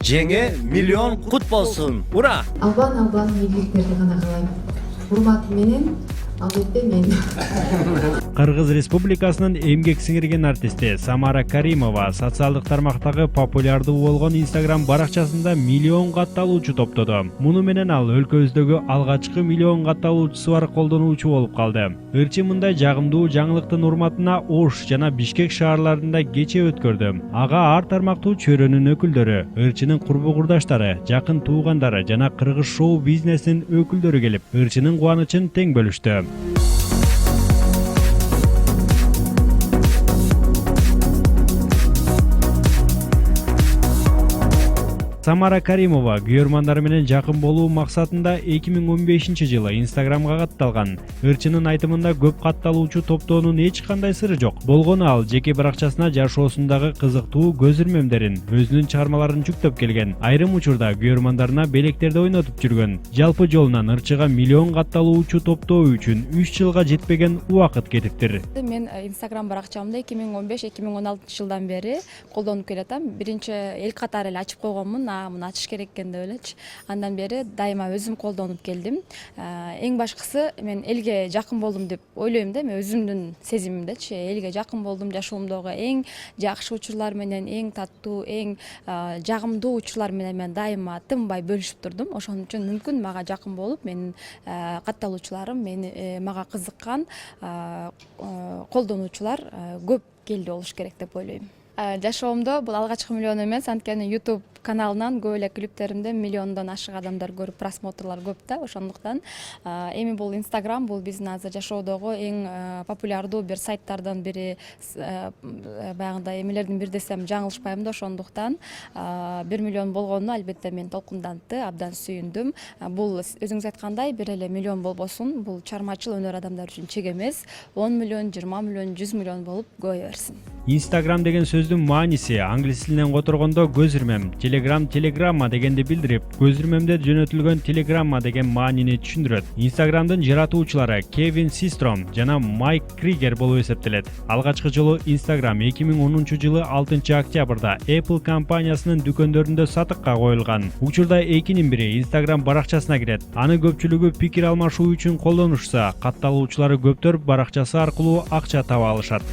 Жеңе миллион кут болсун. Ура! Албан мейликтерди гана каалайм. Урмат менен албетте мен. Кыргыз Республикасынын эмгек сиңирген артисти Самара Каримова социалдык тармактагы популярдуу болгон Instagram баракчасында миллион катталуучу топтоду. Муну менен ал өлкөбүздөгү алгачкы миллион катталуучусу бар колдонуучу болуп калды. Ырчы мындай жагымдуу жаңылыктын урматына Ош жана Бишкек шаарларында кече өткөрдү. Ага ар тармактуу чөйрөнүн өкүлдөрү, ырчынын курбу курдаштары, жакын туугандары жана кыргыз шоу бизнесинин өкүлдөрү келип, ырчынын кубанычын тең бөлүштү. Самара Каримова күйөрмандары менен жакын болуу максатында 2015-жылы Instagramга катталган. Ырчынын айтымында көп катталуучу топтоонун эч кандай сыры жок. Болгону ал жеке баракчасына жашоосундагы кызыктуу көз ирмемдерин, өзүнүн чыгармаларын жүктөп келген. Айрым учурда күйөрмандарына белектерди ойнотуп жүргөн. Жалпы жолунан ырчыга миллион катталуучу топтоо үчүн 3 жылга жетпеген убакыт кетиптир. Мен Instagram баракчамды 2015-2016 жылдан бери колдонуп келатам. Биринчи эл катары эле ачып койгонмун. Муну ачыш керек экен деп элечи. Андан бери дайыма өзүм колдонуп келдим. Эң башкысы мен элге жакын болдум деп ойлойм да, мен өзүмдүн сезимимдечи. Элге жакын болдум, жашоомдогу эң жакшы учурлар менен, эң таттуу, эң жагымдуу учурлар менен мен дайыма тынбай бөлүшүп турдум. Ошон үчүн мүмкүн мага жакын болуп, менин катталуучуларым, мага кызыккан колдонуучулар көп келди болуш керек деп ойлойм. Жашоомдо бул алгачкы миллион эмес, анткени YouTube каналынан көп эле клиптеримде миллиондон ашык адамдар көрүп, просмотрлар көп да. Ошондуктан эми бул Instagram бул биздин азыр жашоодогу эң популярдуу бир сайттардан бири, баягындай эмелердин бири десем жаңылышпайм да. Ошондуктан 1 миллион болгону албетте мени толкундантты, абдан сүйүндүм. Бул өзүңүз айткандай бир эле миллион болбосун, бул чармачыл өнөр адамдар үчүн чек эмес. 10 миллион, 20 миллион, 100 миллион болуп көбөйө берсин. Instagram деген сөздүн мааниси англис тилинен которгондо көз ирмем, телеграмма дегенди билдирип, көз ирмемде жөнөтүлгөн телеграмма деген маанини түшүндүрөт. Instagramдын жаратуучулары Кевин Систром жана Майк Кригер болуп эсептелет. Алгачкы жолу Instagram 2010-жылы 6 октябрда Apple компаниясынын дүкөндөрүндө сатыкка коюлган. Учурда экинин бири Instagram баракчасына кирет. Аны көпчүлүгү пикир алмашуу үчүн колдонушса, катталуучулары көптөр баракчасы аркылуу акча таба алышат.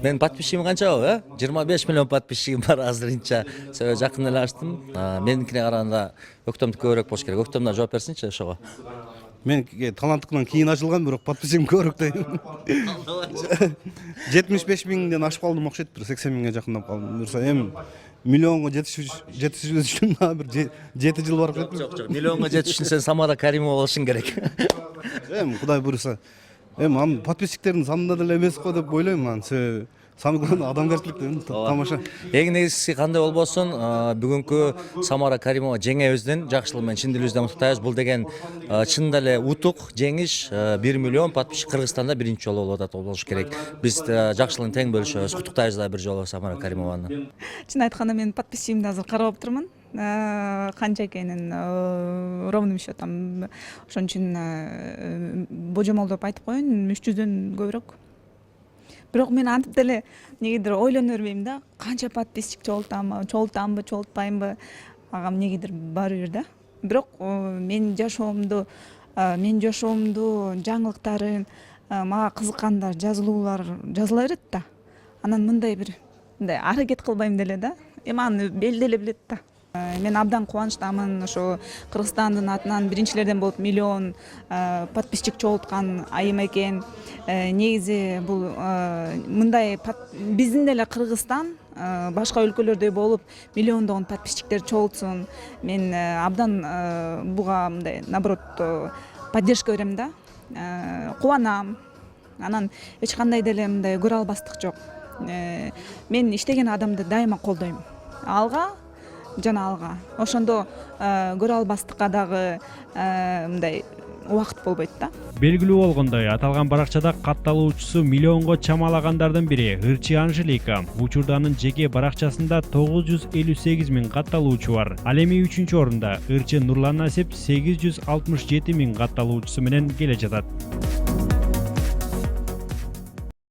Мен подписчигим канча болду, 25 миллион подписчигим бар азырынча. Себеби жакын эле ачтым. Меникине караганда өктөмдү көбүрөөк болуш керек. Өктөмдөн жооп берсинчи ошого. Мен таланттыкынан кийин ачылган, бирок подписчигим көбүрөөк дейм. 75 миңден ашып калдым окшойт, бир 80 миңге жакындап калдым. Буюрса эми миллионго жетишибиз үчүн бир 7 жыл барып кетти. Жок, миллионго жетиш үчүн сен Самара Каримова болушуң керек. Эми Кудай буйруса, эми анын подписчиктердин санында деле эмес го деп ойлойм мен. Себеби самый адамгерчилик тамаша. Эң негизгиси кандай болбосун, бүгүнкү Самара Каримова жеңебиздин жакшылыгы менен чын дилибизден куттуктайбыз. Бул деген чынында эле утук, жеңиш, 1 миллион подписчик Кыргызстанда биринчи жолу болуп атат болуш керек. Биз жакшылыгын тең бөлүшөбүз. Куттуктайбыз да бир жолу Самара Каримованы. Чын айтканда мен подписчигимди азыр карап турмун. Канча экенин ровным счетом. Ошон үчүн божомолдоп айтып коеюн, 300дөн көбүрөөк. Бирок мен антип деле негедир ойлоно бербейм да, канча подписчик чогултамбы, чогултпаймбы, ага негедир баары бир да. Бирок мен жашоомду жаңылыктарын, мага кызыккандар, жазылуулар жазыла берет да. Анан мындай бир аракет кылбайм деле да. Эми аны бел деле билет да. Мен абдан кубанычтамын, ошо Кыргызстандын атынан биринчилерден болуп миллион подписчик чогулткан айым экен. Негизи бул мындай биздин деле Кыргызстан башка өлкөлөрдөй болуп миллиондогон подписчиктер чогултсун. Мен абдан буга мындай наоборот поддержка берем да. Кубанам. Анан эч кандай деле мындай көрө албастык жок. Мен иштеген адамды дайыма колдойм. Алга жана алга. Ошондо көрө албастыкка дагы мындай убакыт болбойт да. Белгилүү болгондой, аталган баракчада катталуучусу миллионго чамалагандардын бири ырчы Анжелика. Учурда анын жеке баракчасында 958 миң катталуучу бар. Ал эми 3-орунда ырчы Нурлан Насип 867 миң катталуучусу менен келе жатат.